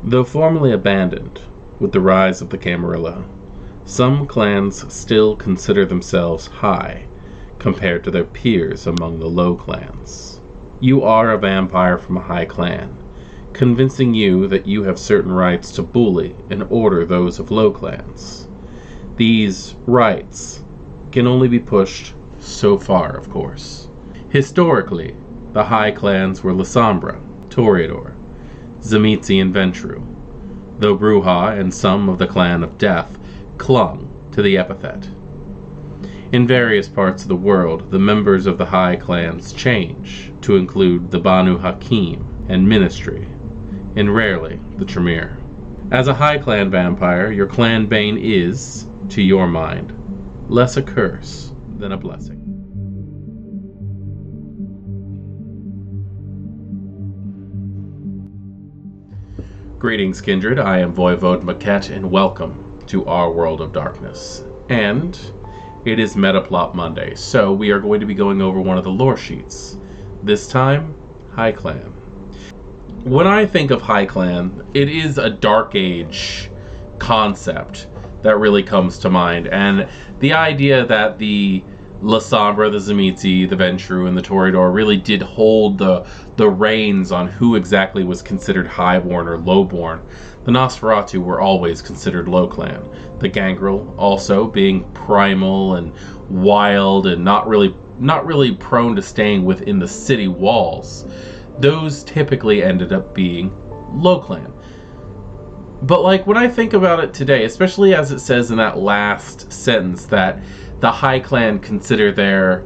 Though formerly abandoned with the rise of the Camarilla, some clans still consider themselves high compared to their peers among the low clans. You are a vampire from a high clan, convincing you that you have certain rights to bully and order those of low clans. These rights can only be pushed so far, of course. Historically, the high clans were Lasombra, Toreador, Tzimisce, and Ventrue, though Brujah and some of the Clan of Death clung to the epithet. In various parts of the world, the members of the high clans change to include the Banu Hakim and Ministry, and rarely the Tremere. As a high clan vampire, your clan bane is, to your mind, less a curse than a blessing. Greetings, Kindred. I am Voivode Maquette, and welcome to our world of darkness. And it is Metaplot Monday, so we are going to be going over one of the lore sheets. This time, High Clan. When I think of High Clan, it is a Dark Age concept that really comes to mind, and the idea that the Lasombra, the Tzimisce, the Ventrue, and the Toreador really did hold the reins on who exactly was considered highborn or lowborn. The Nosferatu were always considered low clan. The Gangrel also being primal and wild and not really prone to staying within the city walls. Those typically ended up being low clan. But like when I think about it today, especially as it says in that last sentence that the High Clan consider their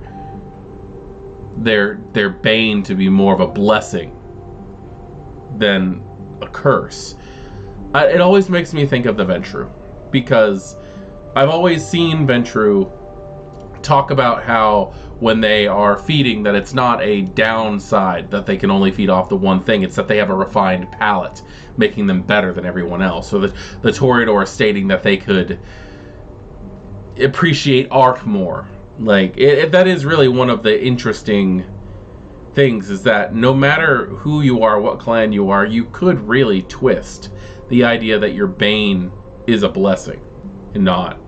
bane to be more of a blessing than a curse, it always makes me think of the Ventrue, because I've always seen Ventrue talk about how when they are feeding that it's not a downside that they can only feed off the one thing, it's that they have a refined palate, making them better than everyone else. So the Toreador stating that they could appreciate art more. Like that is really one of the interesting things, is that no matter who you are, what clan you are, you could really twist the idea that your bane is a blessing and not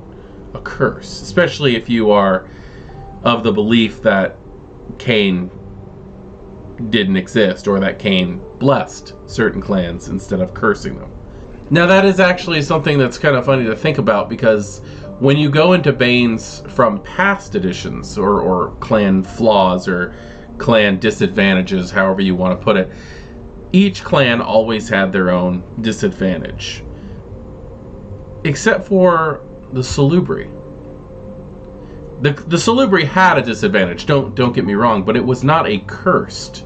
a curse, especially if you are of the belief that Cain didn't exist, or that Cain blessed certain clans instead of cursing them. Now that is actually something that's kind of funny to think about, because when you go into banes from past editions, or clan flaws, or clan disadvantages, however you want to put it, each clan always had their own disadvantage. Except for the Salubri. The Salubri had a disadvantage, don't get me wrong, but it was not a cursed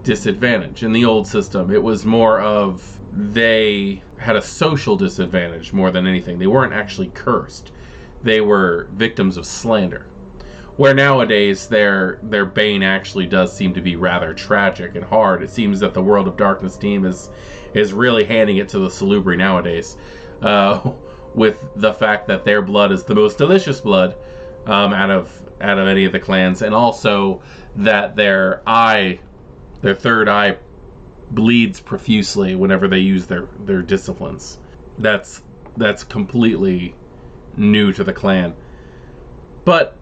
disadvantage. In the old system, it was more of they had a social disadvantage more than anything. They weren't actually cursed. They were victims of slander. Where nowadays their bane actually does seem to be rather tragic and hard. It seems that the World of Darkness team is really handing it to the Salubri nowadays, with the fact that their blood is the most delicious blood out of any of the clans, and also that their third eye bleeds profusely whenever they use their disciplines. That's completely new to the clan. But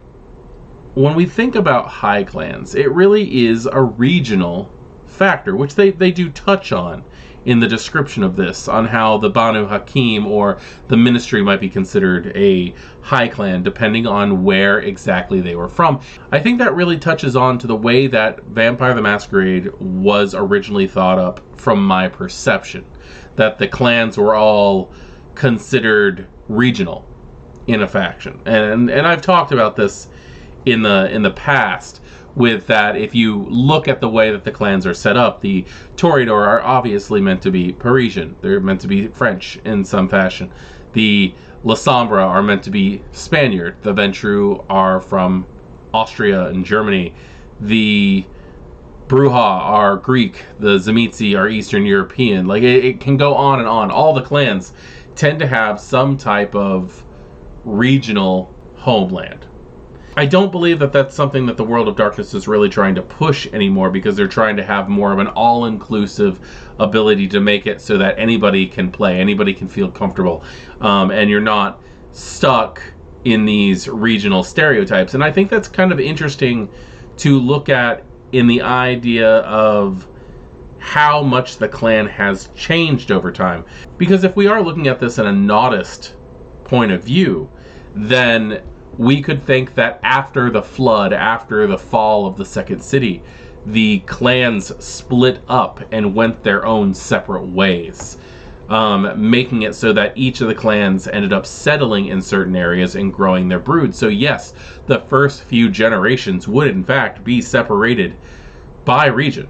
when we think about high clans, it really is a regional factor, which they do touch on in the description of this, on how the Banu Hakim or the Ministry might be considered a high clan depending on where exactly they were from. I think that really touches on to the way that Vampire the Masquerade was originally thought up, from my perception, that the clans were all considered regional in a faction. And I've talked about this in the past, with that if you look at the way that the clans are set up, the Toreador are obviously meant to be Parisian. They're meant to be French in some fashion. The Lasombra are meant to be Spaniard. The Ventrue are from Austria and Germany. The Brujah are Greek. The Tzimisce are Eastern European. Like it can go on and on. All the clans tend to have some type of regional homeland. I don't believe that that's something that the World of Darkness is really trying to push anymore, because they're trying to have more of an all-inclusive ability to make it so that anybody can play, anybody can feel comfortable, and you're not stuck in these regional stereotypes. And I think that's kind of interesting to look at in the idea of how much the clan has changed over time. Because if we are looking at this in a Nodist point of view, then we could think that after the flood, after the fall of the second city, the clans split up and went their own separate ways, making it so that each of the clans ended up settling in certain areas and growing their brood. So yes, the first few generations would in fact be separated by region,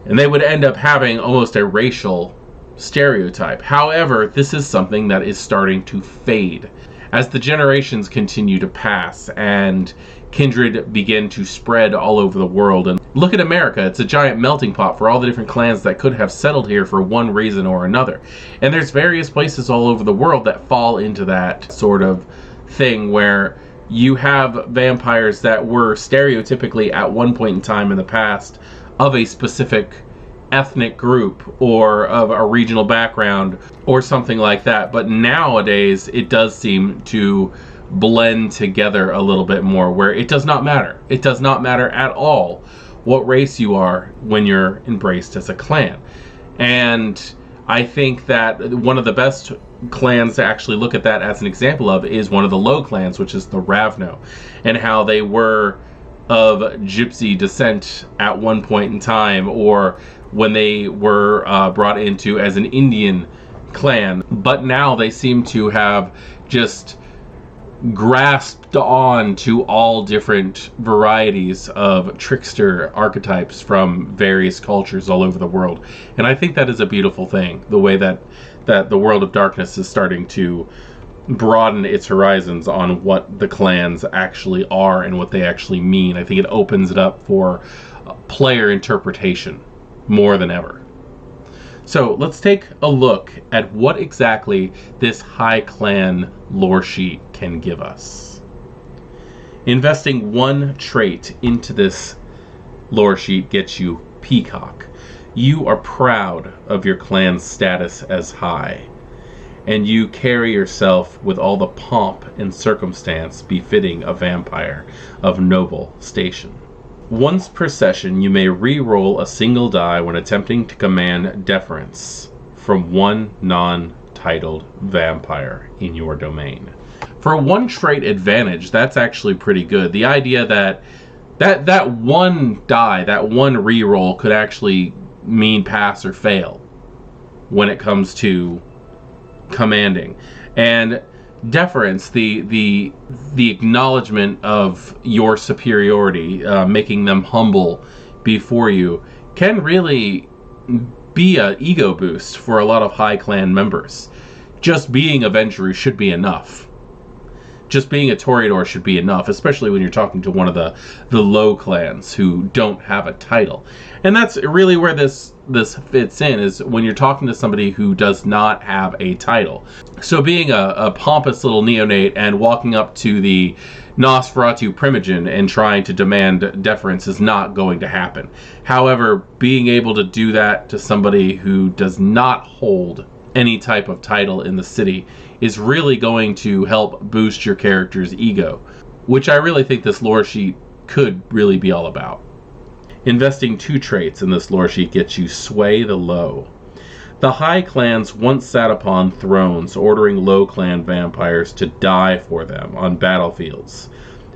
and they would end up having almost a racial stereotype. However, this is something that is starting to fade as the generations continue to pass and kindred begin to spread all over the world. And look at America, it's a giant melting pot for all the different clans that could have settled here for one reason or another. And there's various places all over the world that fall into that sort of thing where you have vampires that were stereotypically at one point in time in the past of a specific ethnic group or of a regional background or something like that. But nowadays it does seem to blend together a little bit more, where it does not matter. It does not matter at all what race you are when you're embraced as a clan. And I think that one of the best clans to actually look at that as an example of is one of the low clans, which is the Ravno, and how they were of gypsy descent at one point in time, or when they were brought into as an Indian clan. But now they seem to have just grasped on to all different varieties of trickster archetypes from various cultures all over the world. And I think that is a beautiful thing, the way that the World of Darkness is starting to broaden its horizons on what the clans actually are and what they actually mean. I think it opens it up for player interpretation more than ever. So let's take a look at what exactly this high clan lore sheet can give us. Investing one trait into this lore sheet gets you Peacock. You are proud of your clan's status as high, and you carry yourself with all the pomp and circumstance befitting a vampire of noble station. Once per session, you may re-roll a single die when attempting to command deference from one non-titled vampire in your domain. For a one trait advantage, that's actually pretty good. The idea that one die, that one re-roll could actually mean pass or fail when it comes to commanding. And deference, the acknowledgement of your superiority, making them humble before you, can really be an ego boost for a lot of high clan members. Just being a Ventrue should be enough. Just being a Toreador should be enough, especially when you're talking to one of the low clans who don't have a title. And that's really where this fits in, is when you're talking to somebody who does not have a title. So being a pompous little neonate and walking up to the Nosferatu Primogen and trying to demand deference is not going to happen. However, being able to do that to somebody who does not hold any type of title in the city is really going to help boost your character's ego, which I really think this lore sheet could really be all about. Investing two traits in this lore sheet gets you Sway the Low. The high clans once sat upon thrones, ordering low clan vampires to die for them on battlefields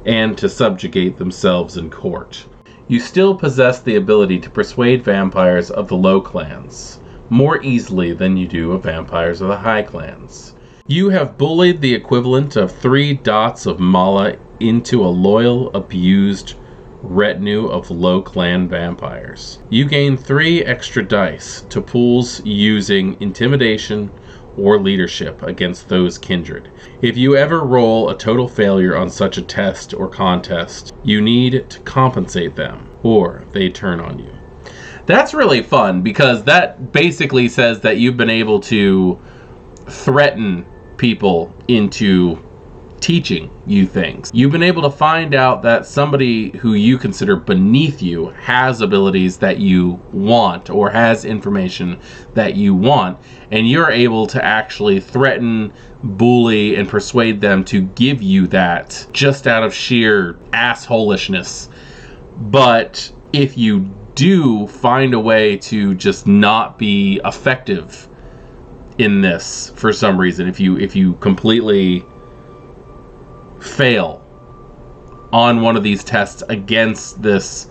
and to subjugate themselves in court. You still possess the ability to persuade vampires of the low clans more easily than you do of vampires of the high clans. You have bullied the equivalent of 3 dots of Mala into a loyal, abused retinue of low clan vampires. You gain 3 extra dice to pools using intimidation or leadership against those kindred. If you ever roll a total failure on such a test or contest, you need to compensate them, or they turn on you. That's really fun, because that basically says that you've been able to threaten people into teaching you things. You've been able to find out that somebody who you consider beneath you has abilities that you want or has information that you want, and you're able to actually threaten, bully, and persuade them to give you that just out of sheer assholishness. But if you do find a way to just not be effective in this for some reason, if you completely fail on one of these tests against this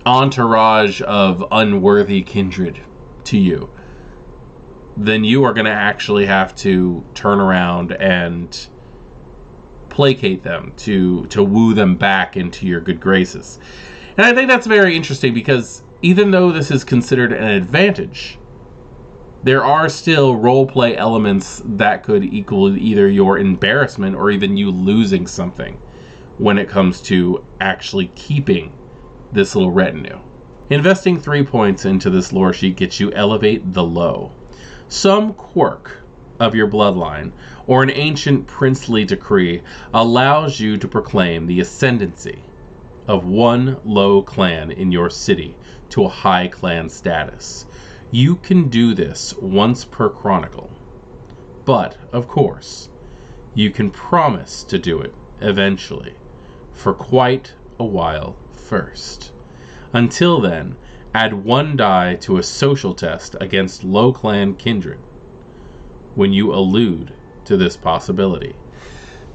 entourage of unworthy kindred to you, then you are going to actually have to turn around and placate them to woo them back into your good graces. And I think that's very interesting, because even though this is considered an advantage, there are still roleplay elements that could equal either your embarrassment or even you losing something when it comes to actually keeping this little retinue. Investing 3 points into this lore sheet gets you Elevate the Low. Some quirk of your bloodline or an ancient princely decree allows you to proclaim the ascendancy of one low clan in your city to a high clan status. You can do this once per chronicle, but, of course, you can promise to do it eventually, for quite a while first. Until then, add 1 die to a social test against low clan kindred when you allude to this possibility.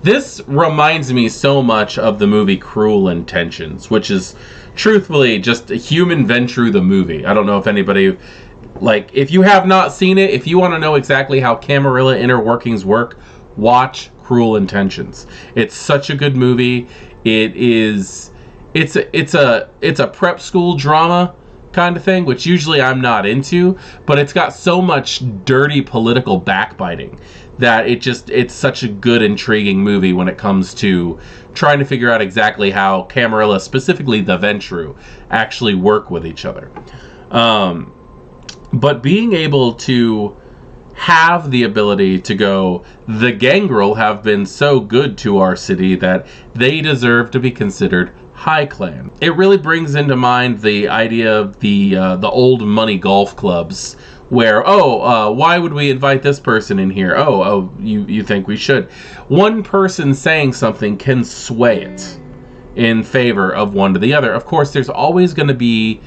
This reminds me so much of the movie Cruel Intentions, which is truthfully just a human Ventrue the movie. I don't know if anybody... if you have not seen it, if you want to know exactly how Camarilla inner workings work, watch Cruel Intentions. It's such a good movie. It's a prep school drama kind of thing, which usually I'm not into, but it's got so much dirty political backbiting that it's such a good, intriguing movie when it comes to trying to figure out exactly how Camarilla, specifically the Ventrue, actually work with each other. But being able to have the ability to go, the Gangrel have been so good to our city that they deserve to be considered high clan. It really brings into mind the idea of the old money golf clubs where, why would we invite this person in here? You think we should. One person saying something can sway it in favor of one to the other. Of course, there's always going to be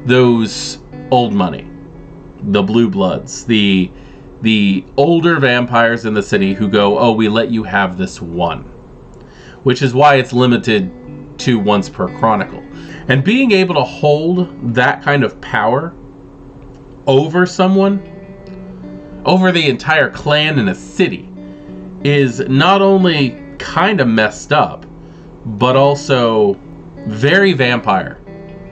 those old money, the blue bloods, the older vampires in the city who go, we let you have this one, which is why it's limited to once per chronicle. And being able to hold that kind of power over someone, over the entire clan in a city, is not only kind of messed up, but also very vampire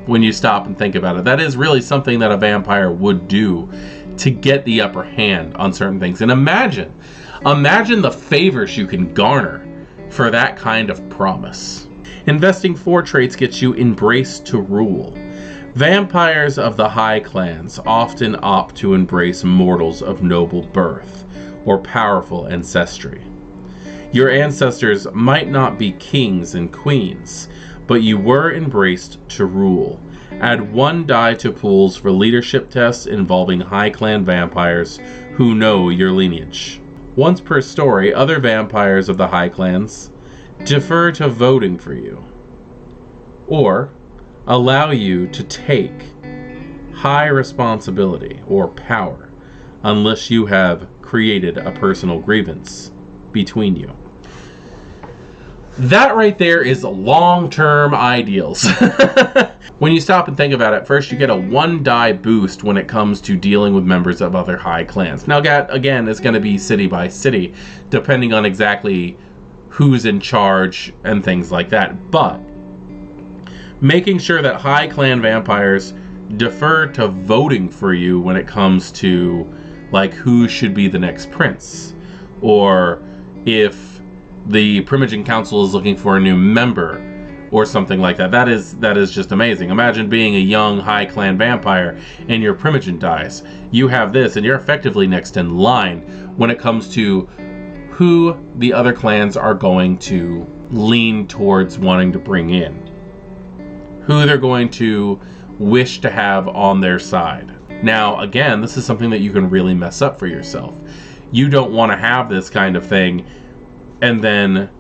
when you stop and think about it. That is really something that a vampire would do to get the upper hand on certain things. And imagine the favors you can garner for that kind of promise. Investing 4 traits gets you Embrace to Rule. Vampires of the high clans often opt to embrace mortals of noble birth or powerful ancestry. Your ancestors might not be kings and queens, but you were embraced to rule. Add 1 die to pools for leadership tests involving high clan vampires who know your lineage. Once per story, other vampires of the high clans defer to voting for you, or allow you to take high responsibility or power unless you have created a personal grievance between you. That right there is long-term ideals. When you stop and think about it, first you get a 1 die boost when it comes to dealing with members of other high clans. Now that, again, is going to be city by city, depending on exactly who's in charge and things like that. But making sure that high clan vampires defer to voting for you when it comes to, like, who should be the next prince, or if the Primogen Council is looking for a new member or something like that. That is just amazing. Imagine being a young high clan vampire and your Primogen dies. You have this and you're effectively next in line when it comes to who the other clans are going to lean towards wanting to bring in, who they're going to wish to have on their side. Now, again, this is something that you can really mess up for yourself. You don't want to have this kind of thing and then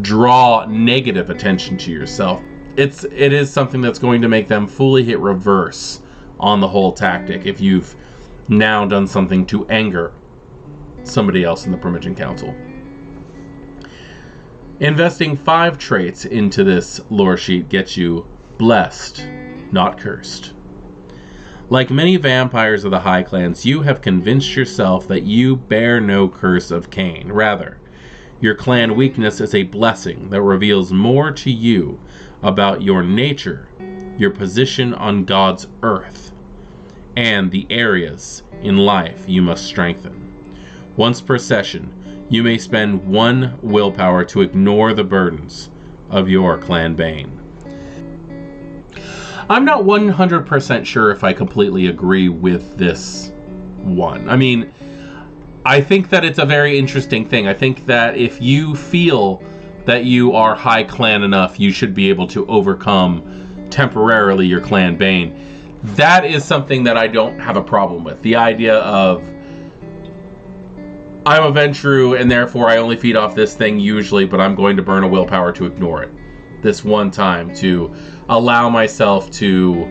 draw negative attention to yourself. It is something that's going to make them fully hit reverse on the whole tactic if you've now done something to anger somebody else in the Primogen Council. Investing 5 traits into this lore sheet gets you blessed, not cursed. Like many vampires of the High Clans, you have convinced yourself that you bear no curse of Cain. Rather, your clan weakness is a blessing that reveals more to you about your nature, your position on God's earth, and the areas in life you must strengthen. Once per session, you may spend 1 willpower to ignore the burdens of your clan bane. I'm not 100% sure if I completely agree with this one. I mean, I think that it's a very interesting thing. I think that if you feel that you are high clan enough, you should be able to overcome temporarily your clan bane. That is something that I don't have a problem with. The idea of, I'm a Ventru and therefore I only feed off this thing usually, but I'm going to burn a willpower to ignore it this one time to allow myself to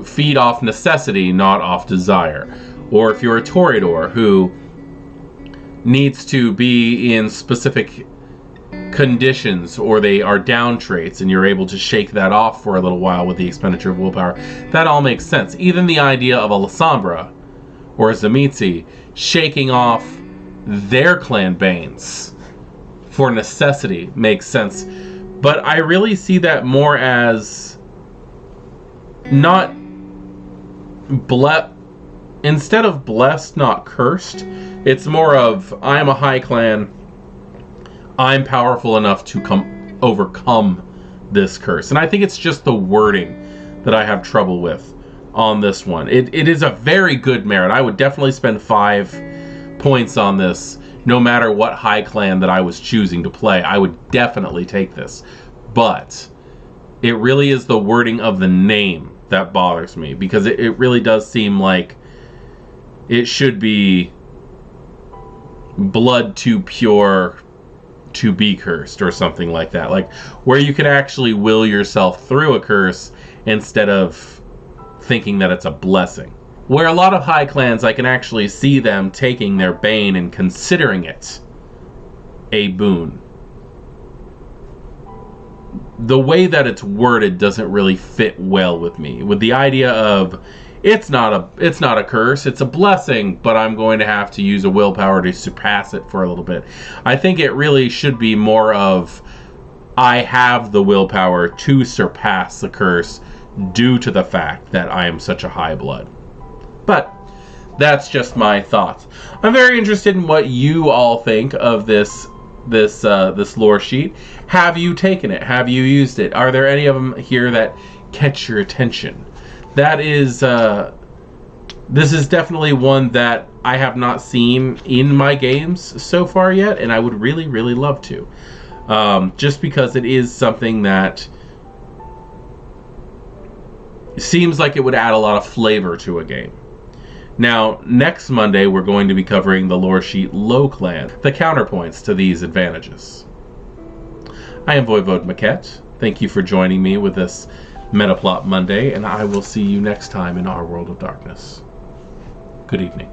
feed off necessity, not off desire. Or if you're a Toreador who needs to be in specific conditions, or they are down traits and you're able to shake that off for a little while with the expenditure of willpower, that all makes sense. Even the idea of a Lasombra or a Zamitzi shaking off their clan banes for necessity makes sense. But I really see that more as not instead of blessed, not cursed. It's more of, I'm a high clan, I'm powerful enough to overcome this curse. And I think it's just the wording that I have trouble with on this one. It is a very good merit. I would definitely spend 5 points on this, no matter what high clan that I was choosing to play. I would definitely take this. But it really is the wording of the name that bothers me, because it really does seem like it should be blood too pure to be cursed, or something like that. Like, where you can actually will yourself through a curse instead of thinking that it's a blessing. Where a lot of high clans, I can actually see them taking their bane and considering it a boon. The way that it's worded doesn't really fit well with me. With the idea of, it's not a curse, it's a blessing, but I'm going to have to use a willpower to surpass it for a little bit. I think it really should be more of, I have the willpower to surpass the curse due to the fact that I am such a high blood. But that's just my thoughts. I'm very interested in what you all think of this lore sheet. Have you taken it? Have you used it? Are there any of them here that catch your attention? That is, this is definitely one that I have not seen in my games so far yet, and I would really, really love to. Just because it is something that seems like it would add a lot of flavor to a game. Now, next Monday, we're going to be covering the lore sheet Low Clan, the counterpoints to these advantages. I am Voivode Maquette. Thank you for joining me with this Metaplot Monday, and I will see you next time in our World of Darkness. Good evening.